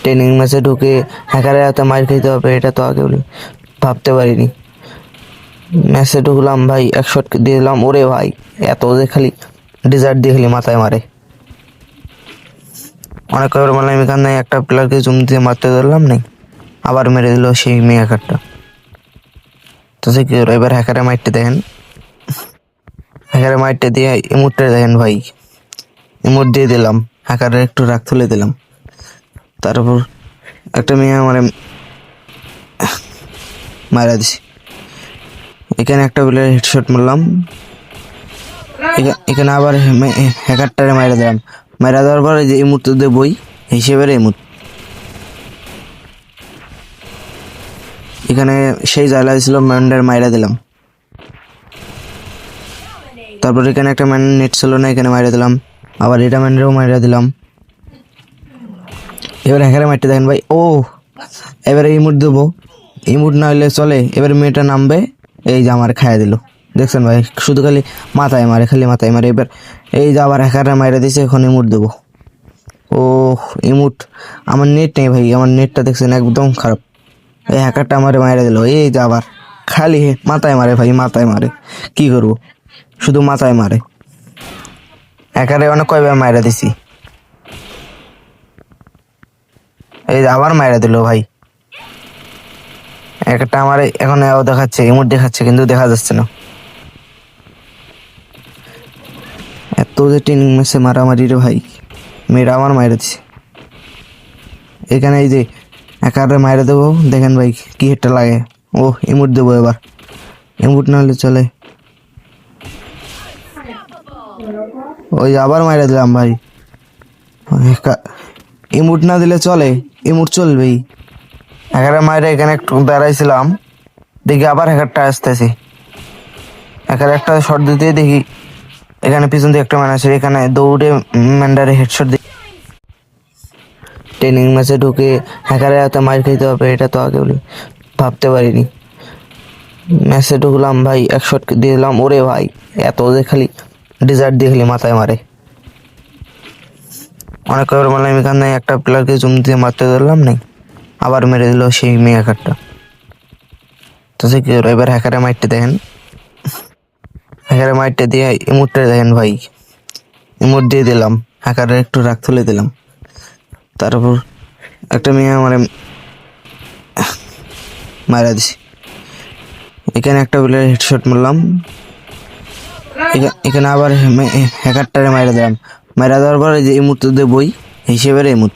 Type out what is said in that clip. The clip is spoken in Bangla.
ট্রেনিং ম্যাচে ঢুকে হ্যাকারের হাতে মার খেতে হবে এটা তো আগে ভাবতে পারিনি। ম্যাচে ঢুকলাম ভাই, এক শট দিয়ে দিলাম, ওরে ভাই এত যে খালি ডিজার্ট দিয়ে খালি মাথায় মারে। অনেক কবার বললাম এখানে একটা প্লেয়ারকে জুম দিয়ে মারতে ধরলাম নাই, আবার মেরে দিল সেই মেয়ে হ্যাকারটা। তো সে কি হলো, এবার হ্যাকারে মারতে দেখেন, হ্যাকারে মারতে দিয়ে ইমোটটা দেখেন ভাই, ইমোট দিয়ে দিলাম, হ্যাকারের একটু রাগ তুলে দিলাম। তারপর একটা মেয়ে মানে মারা দিছি। এখানে একটা প্লেয়ার হেডশট মারলাম, এখানে আবার হ্যাকারটারে মারা দিলাম। মারা দেওয়ার পর যে ইমোট তো দেবই হিসেবের ইমোট। এখানে সেই জ্বালা ছিল ম্যান্ডার মাইরা দিলাম। তারপর এখানে একটা ম্যান নেট ছিল না, এখানে মাইরা দিলাম, আবার এটা ম্যান্ডারও মাইরা দিলাম। এবার হ্যাকারে মারতে দেখেন ভাই, ও এবারে ইমোট দেবো, ইমোট না হলে চলে। এবার মেয়েটা নামবে, এই যে আমার খাইয়া দিল, দেখছেন ভাই, শুধু খালি মাথায় মারে, খালি মাথায় মারে। এবার এই যে আবার হ্যাকারে মাইরা দিছে, এখন ইমোট দেবো। ও ইমোট, আমার নেট নেই ভাই, আমার নেটটা দেখছেন একদম খারাপ। এই হ্যাকারটা আমারে মাইরা দিল, এই যে আবার খালি মাথায় মারে ভাই, মাথায় মারে, কি করবো, শুধু মাথায় মারে। হ্যাকারে অনেক কয়বার মাইরা দিছি, এই যে আবার মাইরা দিল ভাই। একটা আমার এখন দেখাচ্ছে, ইমোট দেখাচ্ছে কিন্তু দেখা যাচ্ছে না। এত যে ট্রেনিং ম্যাচে মারামারি রে ভাই, মেয়েরা আমার মাইরা দিছে। এখানে এই যে একারে মাইরা দেবো, দেখেন ভাই কি হেডটা লাগে। ও ইমোট দেবো এবার, ইমোট না হলে চলে। ওই আবার মাইরা দিলাম ভাই, ইমোট না দিলে চলে, ইমোট চলবেই। হ্যাকারে মাইরা এখানে একটু দাঁড়াইছিলাম, দেখি আবার হ্যাকারটা আসতেছে। হ্যাকার একটা শট দিতে দেখি এখানে পিছন দিয়ে একটা ম্যান আছে, এখানে দৌড়ে ম্যান্ডারে হেডশট দিই। ট্রেনিং ম্যাচে ঢুকে হ্যাকারের হাতে মার খেতে হবে এটা তো আগে ভাবতে পারিনি। ম্যাচে ঢুকলাম ভাই, এক শট দিয়ে দিলাম, ওরে ভাই এত যে খালি ডিজার্ট দিয়ে খালি মাথায় মারে। অনেক কবার বললাম এখানে একটা প্লেয়ারকে জুম দিয়ে মারতে ধরলাম নাই, আবার মেরে দিল সেই মেয়ে হ্যাকারটা। তো সে কি হলো, এবার হ্যাকারে মারতে দেখেন, হ্যাকারে মারতে দিয়ে ইমোটটা দেখেন ভাই, ইমোট দিয়ে দিলাম, হ্যাকারের একটু রাগ তুলে দিলাম। তারপর একটা মেয়ে মানে মারা দিছি। এখানে একটা প্লেয়ার হেডশট মারলাম, এখানে আবার হ্যাকারটারে মারা দিলাম। মারা দেওয়ার পর যে ইমোট তো দেবই হিসেবের ইমোট।